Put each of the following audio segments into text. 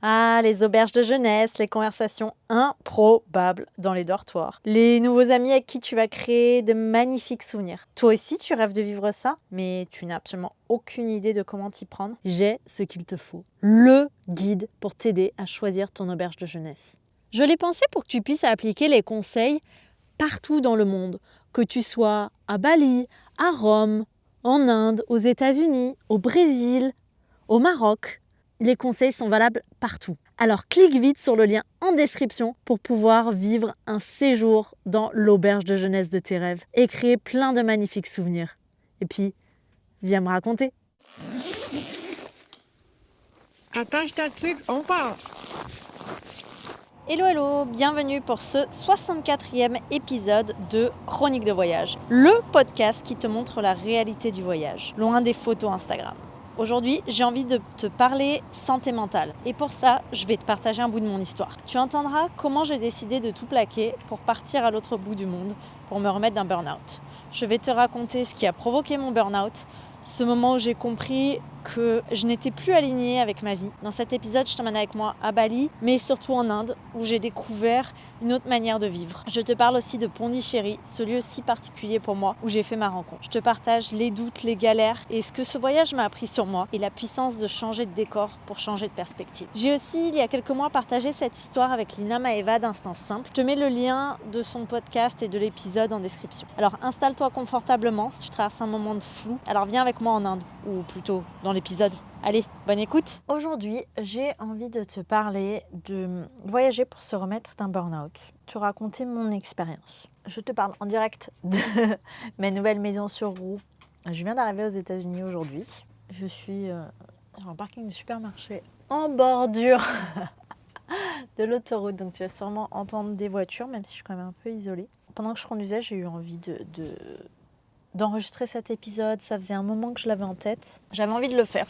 Ah, les auberges de jeunesse, les conversations improbables dans les dortoirs, les nouveaux amis avec qui tu vas créer de magnifiques souvenirs. Toi aussi, tu rêves de vivre ça, mais tu n'as absolument aucune idée de comment t'y prendre. J'ai ce qu'il te faut. Le guide pour t'aider à choisir ton auberge de jeunesse. Je l'ai pensé pour que tu puisses appliquer les conseils partout dans le monde, que tu sois à Bali, à Rome, en Inde, aux États-Unis, au Brésil, au Maroc. Les conseils sont valables partout. Alors clique vite sur le lien en description pour pouvoir vivre un séjour dans l'auberge de jeunesse de tes rêves et créer plein de magnifiques souvenirs. Et puis, viens me raconter. Attache ta tuque, on part! Hello hello, bienvenue pour ce 64e épisode de Chronique de voyage, le podcast qui te montre la réalité du voyage, loin des photos Instagram. Aujourd'hui, j'ai envie de te parler santé mentale et pour ça, je vais te partager un bout de mon histoire. Tu entendras comment j'ai décidé de tout plaquer pour partir à l'autre bout du monde pour me remettre d'un burn-out. Je vais te raconter ce qui a provoqué mon burn-out, ce moment où j'ai compris que je n'étais plus alignée avec ma vie. Dans cet épisode, je t'emmène avec moi à Bali, mais surtout en Inde, où j'ai découvert une autre manière de vivre. Je te parle aussi de Pondichéry, ce lieu si particulier pour moi, où j'ai fait ma rencontre. Je te partage les doutes, les galères, et ce que ce voyage m'a appris sur moi, et la puissance de changer de décor pour changer de perspective. J'ai aussi, il y a quelques mois, partagé cette histoire avec Lina Maeva d'Instinct Simple. Je te mets le lien de son podcast et de l'épisode en description. Alors installe-toi confortablement si tu traverses un moment de flou. Alors viens avec moi en Inde, ou plutôt dans l'épisode. Allez, bonne écoute. Aujourd'hui, j'ai envie de te parler de voyager pour se remettre d'un burn-out, te raconter mon expérience. Je te parle en direct de ma nouvelle maison sur roue. Je viens d'arriver aux États-Unis aujourd'hui. Je suis sur un parking de supermarché en bordure de l'autoroute, donc tu vas sûrement entendre des voitures, même si je suis quand même un peu isolée. Pendant que je conduisais, j'ai eu envie d'enregistrer cet épisode. Ça faisait un moment que je l'avais en tête. J'avais envie de le faire.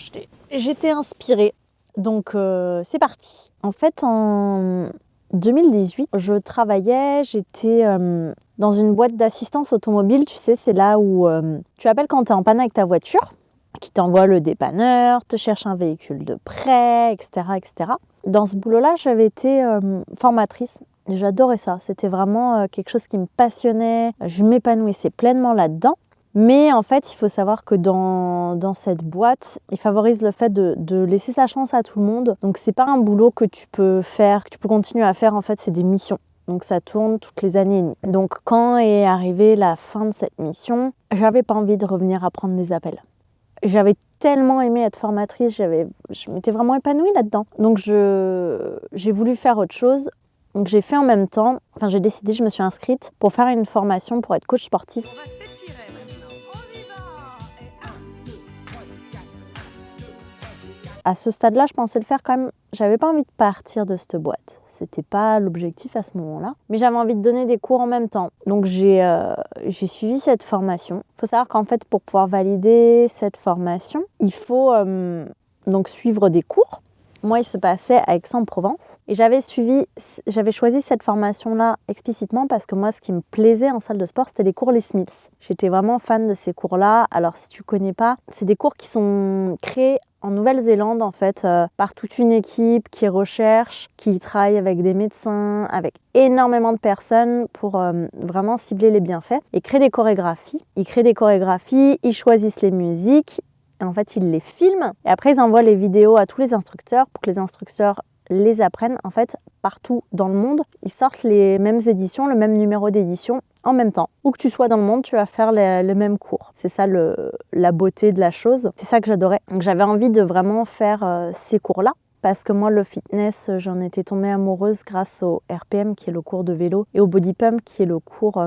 J'étais inspirée. Donc, c'est parti. En fait, en 2018, je travaillais. J'étais dans une boîte d'assistance automobile. Tu sais, c'est là où tu appelles quand tu es en panne avec ta voiture, qui t'envoie le dépanneur, te cherche un véhicule de prêt, etc., etc. Dans ce boulot-là, j'avais été formatrice. J'adorais ça. C'était vraiment quelque chose qui me passionnait. Je m'épanouissais pleinement là-dedans. Mais en fait, il faut savoir que dans cette boîte, ils favorisent le fait de laisser sa chance à tout le monde. Donc, c'est pas un boulot que tu peux faire, que tu peux continuer à faire. En fait, c'est des missions. Donc, ça tourne toutes les années et demie. Donc, quand est arrivée la fin de cette mission, j'avais pas envie de revenir à prendre des appels. J'avais tellement aimé être formatrice, je m'étais vraiment épanouie là-dedans. Donc, j'ai voulu faire autre chose. Donc, j'ai fait en même temps, j'ai décidé, je me suis inscrite pour faire une formation pour être coach sportif. On va s'étirer maintenant. On y va! Et 1, 2, 3, 4, 1, 2, 3, 4. À ce stade-là, je pensais le faire quand même. J'avais pas envie de partir de cette boîte. C'était pas l'objectif à ce moment-là. Mais j'avais envie de donner des cours en même temps. Donc j'ai suivi cette formation. Il faut savoir qu'en fait, pour pouvoir valider cette formation, il faut donc suivre des cours. Moi, il se passait à Aix-en-Provence. Et j'avais choisi cette formation-là explicitement parce que moi, ce qui me plaisait en salle de sport, c'était les cours Les Smiths. J'étais vraiment fan de ces cours-là. Alors, si tu connais pas, c'est des cours qui sont créés en Nouvelle-Zélande, en fait, par toute une équipe qui recherche, qui travaille avec des médecins, avec énormément de personnes pour vraiment cibler les bienfaits et créer des chorégraphies. Ils créent des chorégraphies, ils choisissent les musiques. Et en fait, ils les filment et après, ils envoient les vidéos à tous les instructeurs pour que les instructeurs les apprennent. En fait, partout dans le monde, ils sortent les mêmes éditions, le même numéro d'édition en même temps. Où que tu sois dans le monde, tu vas faire le même cours. C'est ça la beauté de la chose. C'est ça que j'adorais. Donc, j'avais envie de vraiment faire ces cours-là. Parce que moi, le fitness, j'en étais tombée amoureuse grâce au RPM, qui est le cours de vélo, et au body pump, qui est le cours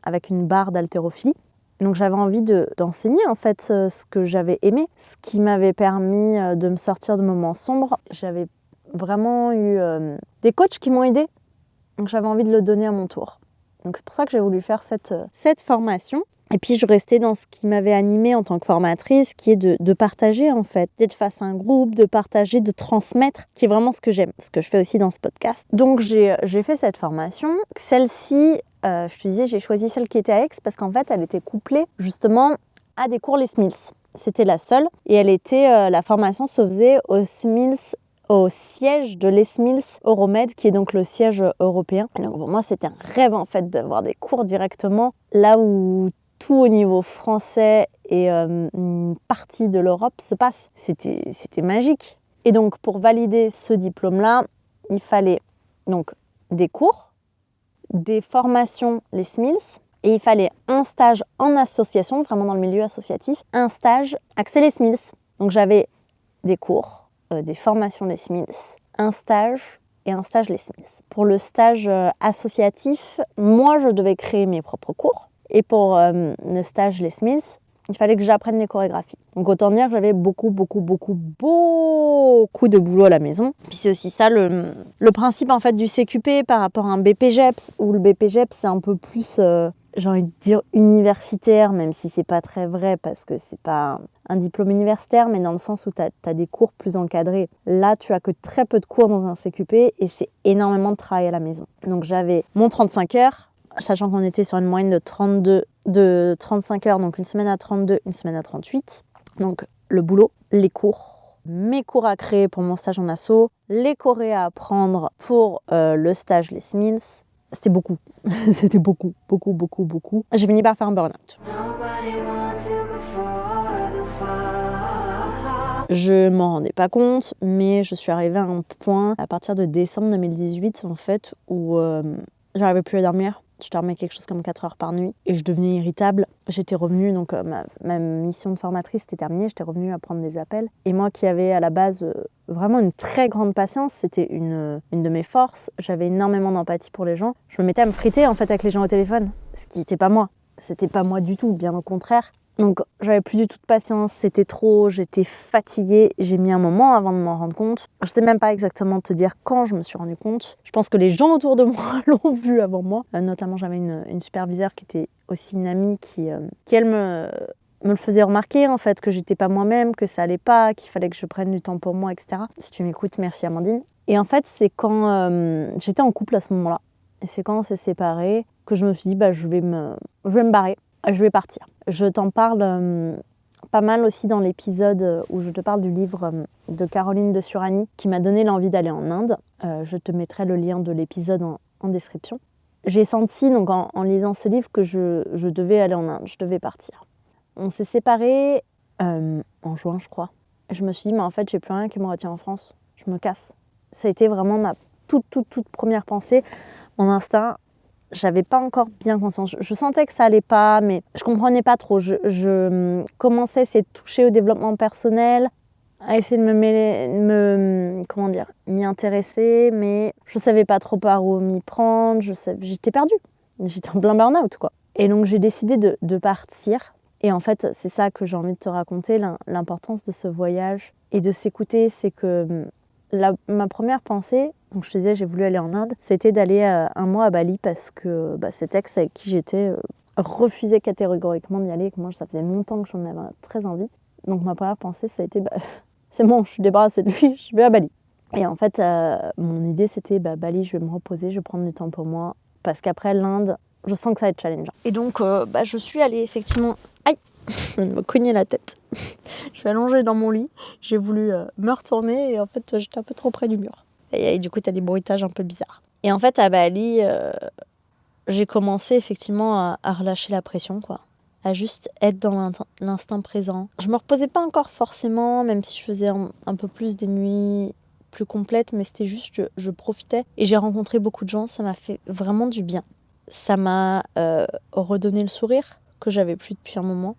avec une barre d'haltérophilie. Donc j'avais envie d'enseigner en fait ce que j'avais aimé, ce qui m'avait permis de me sortir de moments sombres. J'avais vraiment eu des coachs qui m'ont aidée, donc j'avais envie de le donner à mon tour. Donc c'est pour ça que j'ai voulu faire cette formation. Et puis je restais dans ce qui m'avait animée en tant que formatrice, qui est de partager en fait, d'être face à un groupe, de partager, de transmettre, qui est vraiment ce que j'aime, ce que je fais aussi dans ce podcast. Donc j'ai fait cette formation. Celle-ci, je te disais, j'ai choisi celle qui était à Aix parce qu'en fait, elle était couplée justement à des cours Les Smiths. C'était la seule. Et la formation se faisait aux Smiths au siège de Les Mills Euromed, qui est donc le siège européen. Et donc pour moi, c'était un rêve en fait d'avoir des cours directement là où tout au niveau français et une partie de l'Europe se passe. C'était magique. Et donc pour valider ce diplôme-là, il fallait donc des cours, des formations Les Mills, et il fallait un stage en association, vraiment dans le milieu associatif, un stage Accès Les Mills. Donc j'avais des cours, des formations Les Mills, un stage et un stage Les Mills. Pour le stage associatif, moi je devais créer mes propres cours. Et pour le stage Les Mills, il fallait que j'apprenne les chorégraphies. Donc autant dire que j'avais beaucoup de boulot à la maison. Puis c'est aussi ça le principe en fait du CQP par rapport à un BPGEPS, où le BPGEPS c'est un peu plus, j'ai envie de dire universitaire, même si c'est pas très vrai parce que c'est pas un diplôme universitaire, mais dans le sens où tu as des cours plus encadrés. Là, tu as que très peu de cours dans un CQP et c'est énormément de travail à la maison. Donc j'avais mon 35 heures, sachant qu'on était sur une moyenne de 35 heures, donc une semaine à 32, une semaine à 38. Donc le boulot, les cours, mes cours à créer pour mon stage en asso, les chorés à apprendre pour le stage Les Mills. C'était beaucoup. C'était beaucoup. J'ai fini par faire un burn-out. Je m'en rendais pas compte, mais je suis arrivée à un point à partir de décembre 2018 en fait où j'arrivais plus à dormir. Je dormais quelque chose comme 4 heures par nuit et je devenais irritable. J'étais revenue, donc ma mission de formatrice était terminée, j'étais revenue à prendre des appels. Et moi qui avais à la base vraiment une très grande patience, c'était une de mes forces. J'avais énormément d'empathie pour les gens. Je me mettais à me friter en fait avec les gens au téléphone, ce qui n'était pas moi. C'était pas moi du tout, bien au contraire. Donc j'avais plus du tout de patience, c'était trop, j'étais fatiguée. J'ai mis un moment avant de m'en rendre compte. Je sais même pas exactement te dire quand je me suis rendu compte. Je pense que les gens autour de moi l'ont vu avant moi. Notamment j'avais une superviseure qui était aussi une amie qui elle me le faisait remarquer en fait, que j'étais pas moi-même, que ça allait pas, qu'il fallait que je prenne du temps pour moi, etc. Si tu m'écoutes, merci Amandine. Et en fait c'est quand j'étais en couple à ce moment-là. Et c'est quand on s'est séparés que je me suis dit je vais me barrer, je vais partir. Je t'en parle pas mal aussi dans l'épisode où je te parle du livre de Caroline de Surani qui m'a donné l'envie d'aller en Inde. Je te mettrai le lien de l'épisode en description. J'ai senti donc en lisant ce livre que je devais aller en Inde, je devais partir. On s'est séparés en juin je crois. Je me suis dit mais en fait j'ai plus rien qui me retient en France, je me casse. Ça a été vraiment ma toute première pensée, mon instinct. J'avais pas encore bien conscience. Je sentais que ça allait pas, mais je comprenais pas trop. Je commençais à essayer de toucher au développement personnel, à essayer de m'y intéresser, mais je savais pas trop par où m'y prendre. J'étais perdue. J'étais en plein burn-out, quoi. Et donc j'ai décidé de partir. Et en fait, c'est ça que j'ai envie de te raconter, l'importance de ce voyage et de s'écouter. C'est que ma première pensée, donc je te disais, j'ai voulu aller en Inde, c'était d'aller un mois à Bali parce que cet ex avec qui j'étais refusait catégoriquement d'y aller et que moi, ça faisait longtemps que j'en avais très envie. Donc ma première pensée, ça a été, c'est bon, je suis débarrassée de lui, je vais à Bali. Et en fait, mon idée, c'était, Bali, je vais me reposer, je vais prendre du temps pour moi parce qu'après l'Inde, je sens que ça va être challengeant. Et donc, je suis allée effectivement... Aïe, je viens de me cogner la tête. Je suis allongée dans mon lit, j'ai voulu me retourner et en fait, j'étais un peu trop près du mur. Et du coup, tu as des bruitages un peu bizarres. Et en fait, à Bali, j'ai commencé effectivement à relâcher la pression, quoi. À juste être dans l'instant présent. Je me reposais pas encore forcément, même si je faisais un peu plus des nuits plus complètes, mais c'était juste, je profitais. Et j'ai rencontré beaucoup de gens, ça m'a fait vraiment du bien. Ça m'a redonné le sourire que j'avais plus depuis un moment.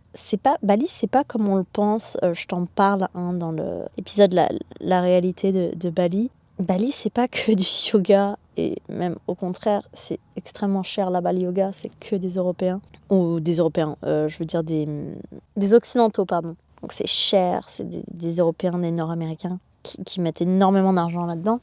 Bali, c'est pas comme on le pense. Je t'en parle dans l'épisode la réalité de Bali. Bali, c'est pas que du yoga, et même au contraire, c'est extrêmement cher là-bas le yoga, c'est que des Européens. Ou des Européens, je veux dire des Occidentaux, pardon. Donc c'est cher, c'est des Européens, des Nord-Américains qui mettent énormément d'argent là-dedans.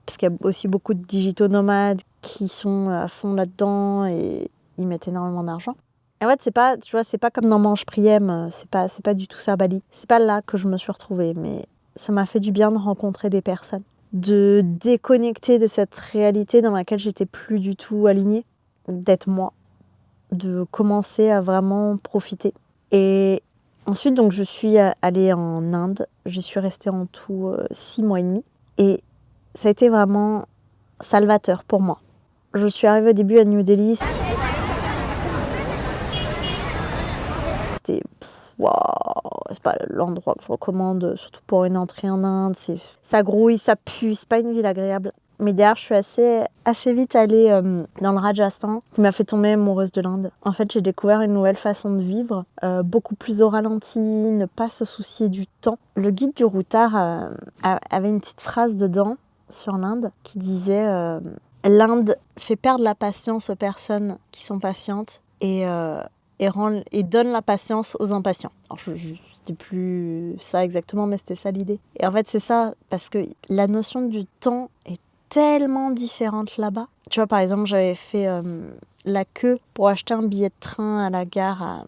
Parce qu'il y a aussi beaucoup de digitaux nomades qui sont à fond là-dedans et ils mettent énormément d'argent. Et en fait, c'est pas comme dans Mange Priem, c'est pas du tout ça Bali. C'est pas là que je me suis retrouvée, mais ça m'a fait du bien de rencontrer des personnes, de déconnecter de cette réalité dans laquelle j'étais plus du tout alignée, d'être moi, de commencer à vraiment profiter. Et ensuite, donc, je suis allée en Inde. J'y suis restée en tout 6 mois et demi. Et ça a été vraiment salvateur pour moi. Je suis arrivée au début à New Delhi. C'était waouh, c'est pas l'endroit que je recommande, surtout pour une entrée en Inde. Ça grouille, ça pue, c'est pas une ville agréable. Mais derrière, je suis assez vite allée dans le Rajasthan, qui m'a fait tomber amoureuse de l'Inde. En fait, j'ai découvert une nouvelle façon de vivre, beaucoup plus au ralenti, ne pas se soucier du temps. Le guide du routard avait une petite phrase dedans sur l'Inde qui disait l'Inde fait perdre la patience aux personnes qui sont patientes et donne la patience aux impatients. Alors, c'était plus ça exactement, mais c'était ça l'idée. Et en fait, c'est ça, parce que la notion du temps est tellement différente là-bas. Tu vois, par exemple, j'avais fait la queue pour acheter un billet de train à la gare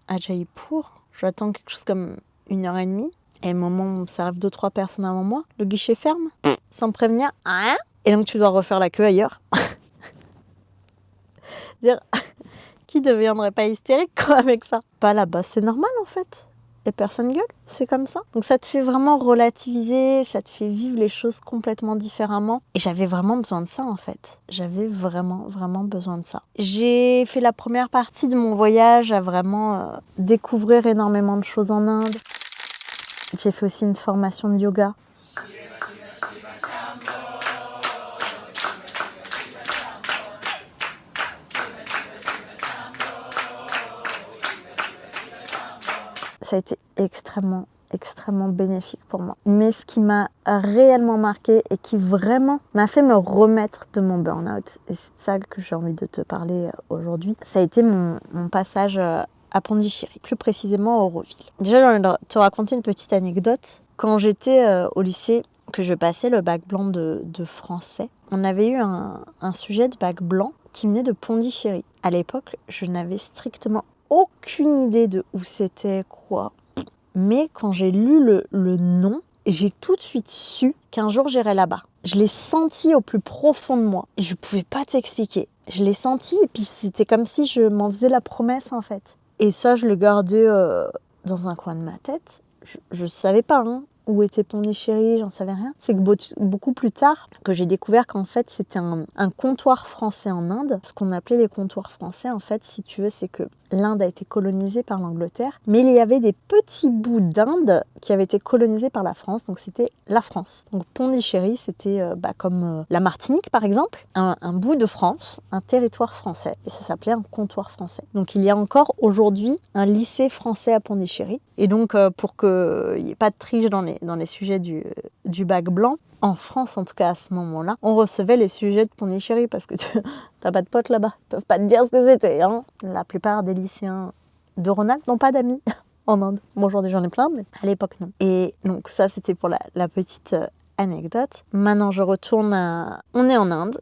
à Jaipur. J'attends quelque chose comme 1h30. Et au moment où ça arrive 2-3 personnes avant moi, le guichet ferme, sans prévenir. Hein, et donc, tu dois refaire la queue ailleurs. Dire, qui ne deviendrait pas hystérique quoi, avec ça? Pas là-bas, c'est normal en fait. Et personne gueule, c'est comme ça. Donc ça te fait vraiment relativiser, ça te fait vivre les choses complètement différemment. Et j'avais vraiment besoin de ça en fait. J'avais vraiment, vraiment besoin de ça. J'ai fait la première partie de mon voyage à vraiment découvrir énormément de choses en Inde. J'ai fait aussi une formation de yoga. Ça a été extrêmement bénéfique pour moi. Mais ce qui m'a réellement marqué et qui vraiment m'a fait me remettre de mon burn-out, et c'est de ça que j'ai envie de te parler aujourd'hui, ça a été mon passage à Pondichéry, plus précisément à Auroville. Déjà, j'ai envie de te raconter une petite anecdote. Quand j'étais au lycée, que je passais le bac blanc de français, on avait eu un sujet de bac blanc qui venait de Pondichéry. À l'époque, je n'avais strictement aucune idée de où c'était, quoi. Mais quand j'ai lu le nom, j'ai tout de suite su qu'un jour j'irais là-bas. Je l'ai senti au plus profond de moi. Et je ne pouvais pas t'expliquer. Je l'ai senti et puis c'était comme si je m'en faisais la promesse en fait. Et ça, je le gardais dans un coin de ma tête. Je ne savais pas où était Pondichéry, j'en savais rien. C'est que beaucoup plus tard que j'ai découvert qu'en fait c'était un comptoir français en Inde. Ce qu'on appelait les comptoirs français, en fait, si tu veux, c'est que l'Inde a été colonisée par l'Angleterre, mais il y avait des petits bouts d'Inde qui avaient été colonisés par la France, donc c'était la France. Donc Pondichéry, c'était comme la Martinique par exemple, un bout de France, un territoire français, et ça s'appelait un comptoir français. Donc il y a encore aujourd'hui un lycée français à Pondichéry, et donc pour qu'il n'y ait pas de triche dans les sujets du bac blanc, en France, en tout cas à ce moment-là, on recevait les sujets de Pondichéry parce que t'as pas de potes là-bas. Ils peuvent pas te dire ce que c'était. La plupart des lycéens de Rhône-Alpes n'ont pas d'amis en Inde. Moi, aujourd'hui, j'en ai plein, mais à l'époque, non. Et donc, ça, c'était pour la petite anecdote. Maintenant, je retourne à... On est en Inde.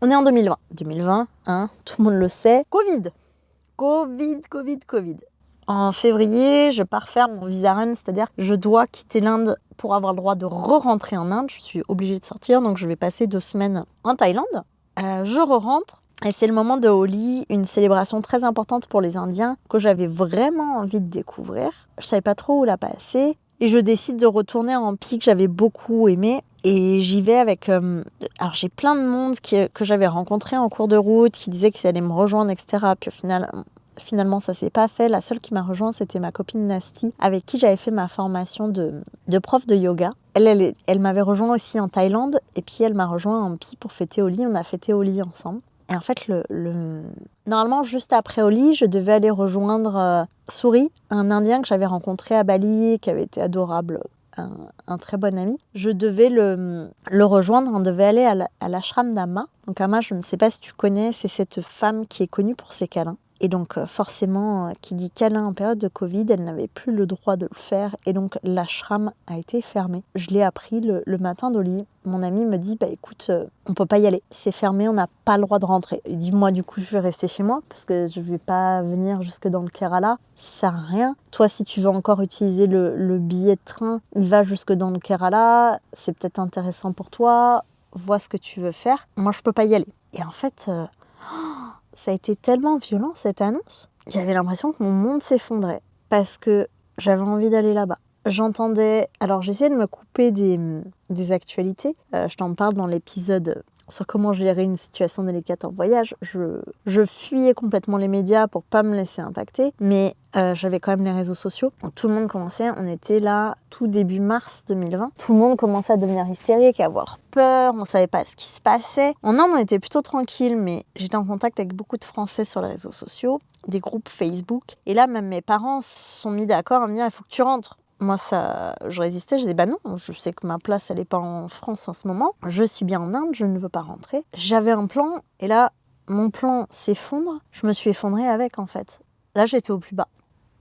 On est en 2020. 2020, tout le monde le sait. Covid. En février, je pars faire mon visa run, c'est-à-dire que je dois quitter l'Inde pour avoir le droit de re-rentrer en Inde. Je suis obligée de sortir, donc je vais passer 2 semaines en Thaïlande. Je re-rentre et c'est le moment de Holi, une célébration très importante pour les Indiens que j'avais vraiment envie de découvrir. Je savais pas trop où la passer et je décide de retourner en Hampi que j'avais beaucoup aimé. Et j'y vais avec... alors j'ai plein de monde que j'avais rencontré en cours de route, qui disaient qu'ils allaient me rejoindre, etc. Puis au final... Finalement, ça s'est pas fait. La seule qui m'a rejoint, c'était ma copine Nasty, avec qui j'avais fait ma formation de prof de yoga. Elle m'avait rejoint aussi en Thaïlande, et puis elle m'a rejoint en Hampi pour fêter Holi. On a fêté Holi ensemble. Et en fait, normalement, juste après Holi, je devais aller rejoindre Suri, un Indien que j'avais rencontré à Bali, qui avait été adorable, un très bon ami. Je devais le rejoindre, on devait aller à l'ashram d'Amma. Donc Amma, je ne sais pas si tu connais, c'est cette femme qui est connue pour ses câlins. Et donc forcément, qui dit câlin en période de Covid, elle n'avait plus le droit de le faire. Et donc l'ashram a été fermé. Je l'ai appris le matin d'Holi. Mon ami me dit, écoute, on peut pas y aller. C'est fermé, on n'a pas le droit de rentrer. Il dit, moi du coup, je vais rester chez moi parce que je vais pas venir jusque dans le Kerala. Ça sert à rien. Toi, si tu veux encore utiliser le billet de train, il va jusque dans le Kerala. C'est peut-être intéressant pour toi. Vois ce que tu veux faire. Moi, je peux pas y aller. Et en fait... ça a été tellement violent cette annonce. J'avais l'impression que mon monde s'effondrait. parce que j'avais envie d'aller là-bas. J'entendais... Alors j'essayais de me couper des actualités. Je t'en parle dans l'épisode sur comment gérer une situation délicate en voyage. Je fuyais complètement les médias pour pas me laisser impacter, mais j'avais quand même les réseaux sociaux. Donc, tout le monde commençait, on était là tout début mars 2020. Tout le monde commençait à devenir hystérique, à avoir peur, on savait pas ce qui se passait. En Inde, on était plutôt tranquille, mais j'étais en contact avec beaucoup de Français sur les réseaux sociaux, des groupes Facebook. Et là, même mes parents se sont mis d'accord à me dire, il faut que tu rentres. Moi, je résistais, je disais, bah non, je sais que ma place, elle n'est pas en France en ce moment. Je suis bien en Inde, je ne veux pas rentrer. J'avais un plan, et là, mon plan s'effondre. Je me suis effondrée avec, en fait. Là, j'étais au plus bas.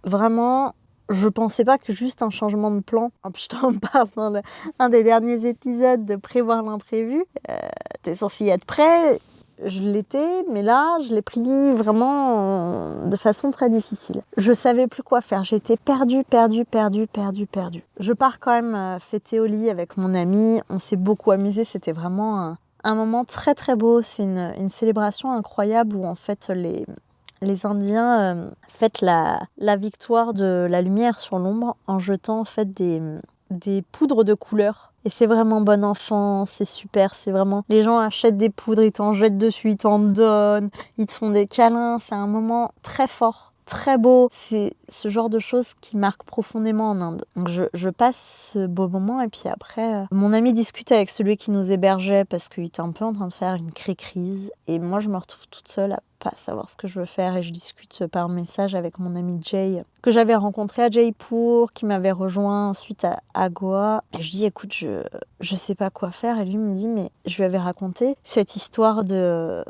Vraiment, je pensais pas que juste un changement de plan, je t'en parle dans un des derniers épisodes de Prévoir l'imprévu, t'es censé y être prêt. Je l'étais, mais là, je l'ai pris vraiment de façon très difficile. Je savais plus quoi faire. J'étais perdue. Je pars quand même fêter au lit avec mon ami. On s'est beaucoup amusé. C'était vraiment un moment très très beau. C'est une célébration incroyable où en fait les Indiens fêtent la victoire de la lumière sur l'ombre en jetant en fait des poudres de couleurs. Et c'est vraiment bon enfant, c'est super, c'est vraiment... Les gens achètent des poudres, ils t'en jettent dessus, ils t'en donnent, ils te font des câlins. C'est un moment très fort, très beau. C'est ce genre de choses qui marquent profondément en Inde. Donc je passe ce beau moment et puis après, mon ami discute avec celui qui nous hébergeait parce qu'il était un peu en train de faire une crise. Et moi, je me retrouve toute seule à pas savoir ce que je veux faire et je discute par message avec mon ami Jay que j'avais rencontré à Jaipur, qui m'avait rejoint ensuite à Goa. Et je dis écoute, je sais pas quoi faire et lui me dit mais je lui avais raconté cette histoire de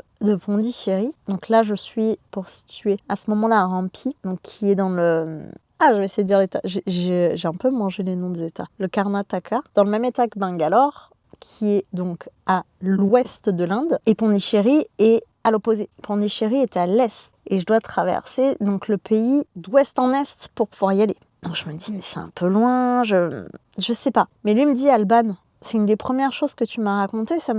Pondichéry. Donc là je suis pour situer à ce moment-là à Hampi, donc qui est dans le... je vais essayer de dire l'état. J'ai un peu mangé les noms des états. Le Karnataka, dans le même état que Bangalore, qui est donc à l'ouest de l'Inde, et Pondichéry est à l'opposé. Pondichéry est à l'est et je dois traverser donc le pays d'ouest en est pour pouvoir y aller. Donc je me dis mais c'est un peu loin, je sais pas. Mais lui me dit Alban, c'est une des premières choses que tu m'as racontées, ça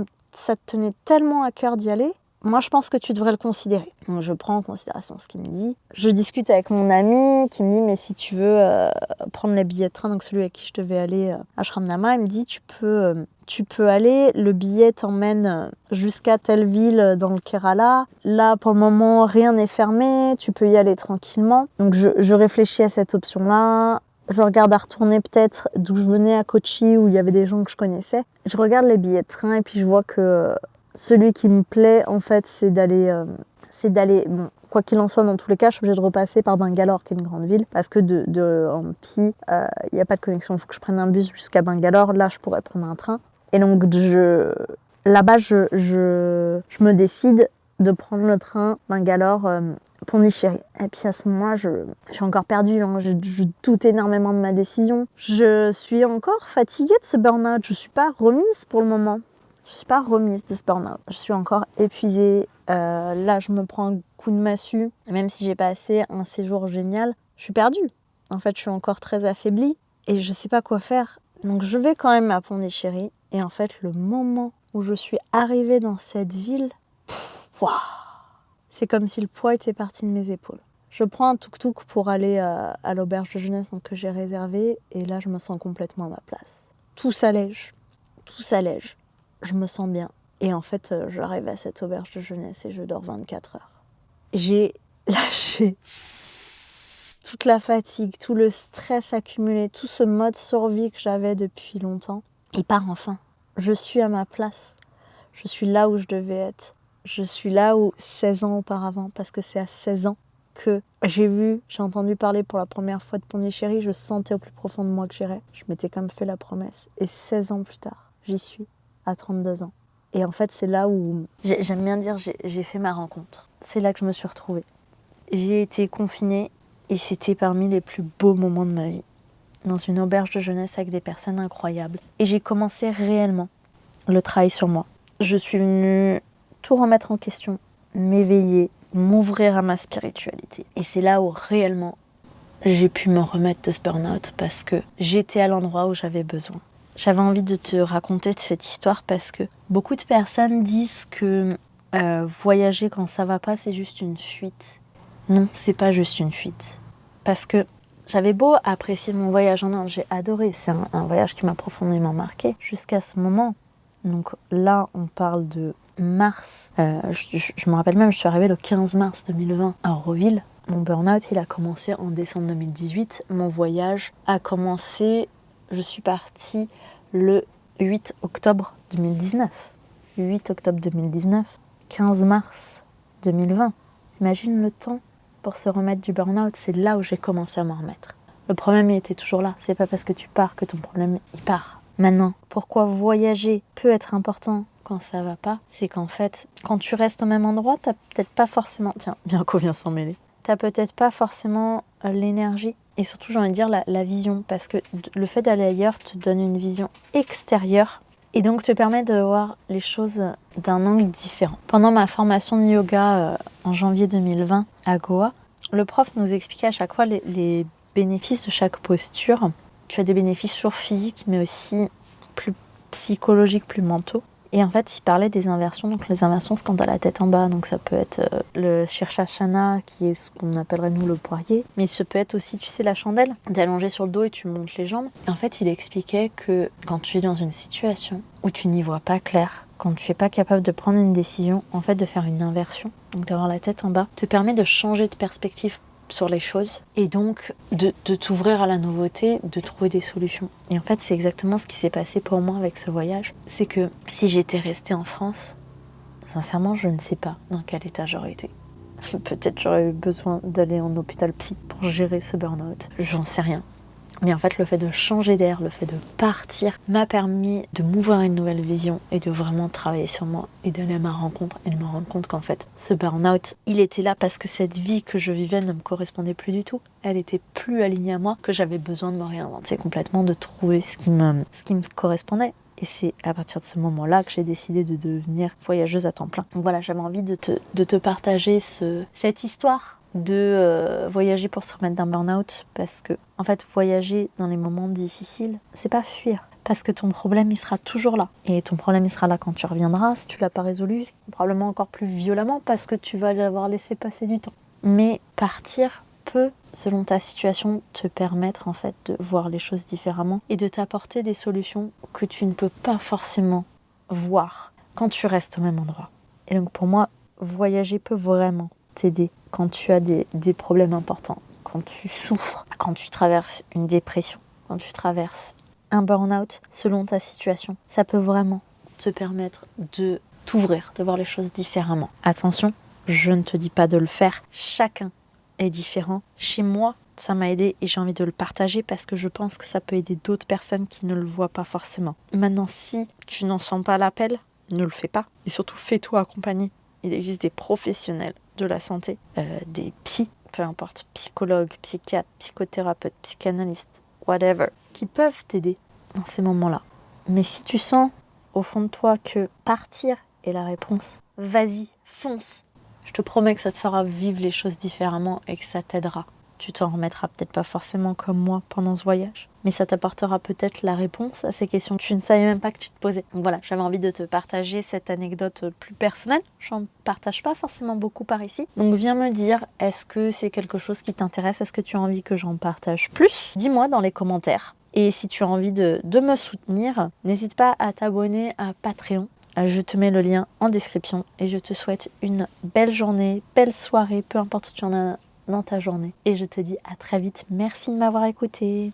te tenait tellement à cœur d'y aller. Moi, je pense que tu devrais le considérer. Donc, je prends en considération ce qu'il me dit. Je discute avec mon ami qui me dit, mais si tu veux prendre les billets de train, donc celui avec qui je devais aller à Shramnama, il me dit, tu peux aller, le billet t'emmène jusqu'à telle ville dans le Kerala. Là, pour le moment, rien n'est fermé, tu peux y aller tranquillement. Donc, je réfléchis à cette option-là. Je regarde à retourner peut-être d'où je venais à Kochi, où il y avait des gens que je connaissais. Je regarde les billets de train et puis je vois que... Celui qui me plaît, en fait, c'est d'aller... bon, quoi qu'il en soit, dans tous les cas, je suis obligée de repasser par Bangalore, qui est une grande ville, parce que de Hampi, il n'y a pas de connexion. Il faut que je prenne un bus jusqu'à Bangalore. Là, je pourrais prendre un train. Et donc, là-bas, je me décide de prendre le train Bangalore-Pondichéry. Et puis, à ce moment-là, je suis encore perdue. Hein. Je doute énormément de ma décision. Je suis encore fatiguée de ce burn-out. Je ne suis pas remise pour le moment. Je ne suis pas remise de ce burn-out. Je suis encore épuisée. Là, je me prends un coup de massue. Même si j'ai passé un séjour génial, je suis perdue. En fait, je suis encore très affaiblie et je ne sais pas quoi faire. Donc, je vais quand même à Pondichéry. Et en fait, le moment où je suis arrivée dans cette ville, c'est comme si le poids était parti de mes épaules. Je prends un tuk-tuk pour aller à l'auberge de jeunesse que j'ai réservée. Et là, je me sens complètement à ma place. Tout s'allège. Tout s'allège. Je me sens bien. Et en fait, j'arrive à cette auberge de jeunesse et je dors 24 heures. J'ai lâché toute la fatigue, tout le stress accumulé, tout ce mode survie que j'avais depuis longtemps. Il part enfin. Je suis à ma place. Je suis là où je devais être. Je suis là où 16 ans auparavant, parce que c'est à 16 ans que j'ai entendu parler pour la première fois de Pondichéry. Je sentais au plus profond de moi que j'irais. Je m'étais comme fait la promesse. Et 16 ans plus tard, j'y suis. À 32 ans. Et en fait, c'est là où... J'aime bien dire, j'ai fait ma rencontre. C'est là que je me suis retrouvée. J'ai été confinée et c'était parmi les plus beaux moments de ma vie. Dans une auberge de jeunesse avec des personnes incroyables. Et j'ai commencé réellement le travail sur moi. Je suis venue tout remettre en question, m'éveiller, m'ouvrir à ma spiritualité. Et c'est là où réellement j'ai pu me remettre de ce burn-out parce que j'étais à l'endroit où j'avais besoin. J'avais envie de te raconter cette histoire parce que beaucoup de personnes disent que voyager quand ça va pas, c'est juste une fuite. Non, c'est pas juste une fuite. Parce que J'avais beau apprécier mon voyage en Inde, j'ai adoré. C'est un voyage qui m'a profondément marqué jusqu'à ce moment. Donc là, on parle de mars. Je me rappelle même, je suis arrivée le 15 mars 2020 à Auroville. Mon burn-out, il a commencé en décembre 2018. Mon voyage a commencé, je suis partie le 8 octobre 2019. 8 octobre 2019, 15 mars 2020. T'imagines le temps pour se remettre du burn-out? C'est là où j'ai commencé à m'en remettre. Le problème, il était toujours là. C'est pas parce que tu pars que ton problème, il part. Maintenant, pourquoi voyager peut être important quand ça va pas? C'est qu'en fait, quand tu restes au même endroit, t'as peut-être pas forcément... Tiens, bien qu'on vient s'en mêler. T'as peut-être pas forcément l'énergie et surtout, j'ai envie de dire, la vision. Parce que le fait d'aller ailleurs te donne une vision extérieure et donc te permet de voir les choses d'un angle différent. Pendant ma formation de yoga en janvier 2020 à Goa, le prof nous expliquait à chaque fois les bénéfices de chaque posture. Tu as des bénéfices toujours physiques, mais aussi plus psychologiques, plus mentaux. Et en fait, il parlait des inversions. Donc les inversions, c'est quand tu as la tête en bas. Donc ça peut être le Shirshasana, qui est ce qu'on appellerait nous le poirier. Mais ça peut être aussi, tu sais, la chandelle. Tu es allongé sur le dos et tu montes les jambes. Et en fait, il expliquait que quand tu es dans une situation où tu n'y vois pas clair, quand tu n'es pas capable de prendre une décision, en fait, de faire une inversion, donc d'avoir la tête en bas, te permet de changer de perspective sur les choses et donc de t'ouvrir à la nouveauté, de trouver des solutions. Et en fait, c'est exactement ce qui s'est passé pour moi avec ce voyage. C'est que si j'étais restée en France, sincèrement, je ne sais pas dans quel état j'aurais été. Peut-être j'aurais eu besoin d'aller en hôpital psy pour gérer ce burn-out. J'en sais rien. Mais en fait, le fait de changer d'air, le fait de partir, m'a permis de m'ouvrir à une nouvelle vision et de vraiment travailler sur moi et d'aller à ma rencontre et de me rendre compte qu'en fait, ce burn-out, il était là parce que cette vie que je vivais ne me correspondait plus du tout. Elle était plus alignée à moi, que j'avais besoin de me réinventer complètement, de trouver ce qui me correspondait. Et c'est à partir de ce moment-là que j'ai décidé de devenir voyageuse à temps plein. Donc voilà, j'avais envie de te partager cette histoire de voyager pour se remettre d'un burn-out, parce que en fait voyager dans les moments difficiles, c'est pas fuir, parce que ton problème il sera toujours là, et ton problème il sera là quand tu reviendras. Si tu l'as pas résolu, probablement encore plus violemment, parce que tu vas l'avoir laissé passer du temps. Mais partir peut, selon ta situation, te permettre en fait de voir les choses différemment et de t'apporter des solutions que tu ne peux pas forcément voir quand tu restes au même endroit. Et donc pour moi, voyager peut vraiment t'aider quand tu as des problèmes importants, quand tu souffres, quand tu traverses une dépression, quand tu traverses un burn-out, selon ta situation. Ça peut vraiment te permettre de t'ouvrir, de voir les choses différemment. Attention, je ne te dis pas de le faire. Chacun est différent. Chez moi, ça m'a aidé et j'ai envie de le partager parce que je pense que ça peut aider d'autres personnes qui ne le voient pas forcément. Maintenant, si tu n'en sens pas l'appel, ne le fais pas. Et surtout, fais-toi accompagner. Il existe des professionnels de la santé, des psys, peu importe, psychologues, psychiatres, psychothérapeutes, psychanalystes, whatever, qui peuvent t'aider dans ces moments-là. Mais si tu sens au fond de toi que partir est la réponse, vas-y, fonce. Je te promets que ça te fera vivre les choses différemment et que ça t'aidera. Tu t'en remettras peut-être pas forcément comme moi pendant ce voyage, mais ça t'apportera peut-être la réponse à ces questions que tu ne savais même pas que tu te posais. Donc voilà, j'avais envie de te partager cette anecdote plus personnelle. J'en partage pas forcément beaucoup par ici. Donc viens me dire, est-ce que c'est quelque chose qui t'intéresse? Est-ce que tu as envie que j'en partage plus? Dis-moi dans les commentaires. Et si tu as envie de me soutenir, n'hésite pas à t'abonner à Patreon. Je te mets le lien en description et je te souhaite une belle journée, belle soirée, peu importe où tu en as dans ta journée. Et je te dis à très vite. Merci de m'avoir écouté.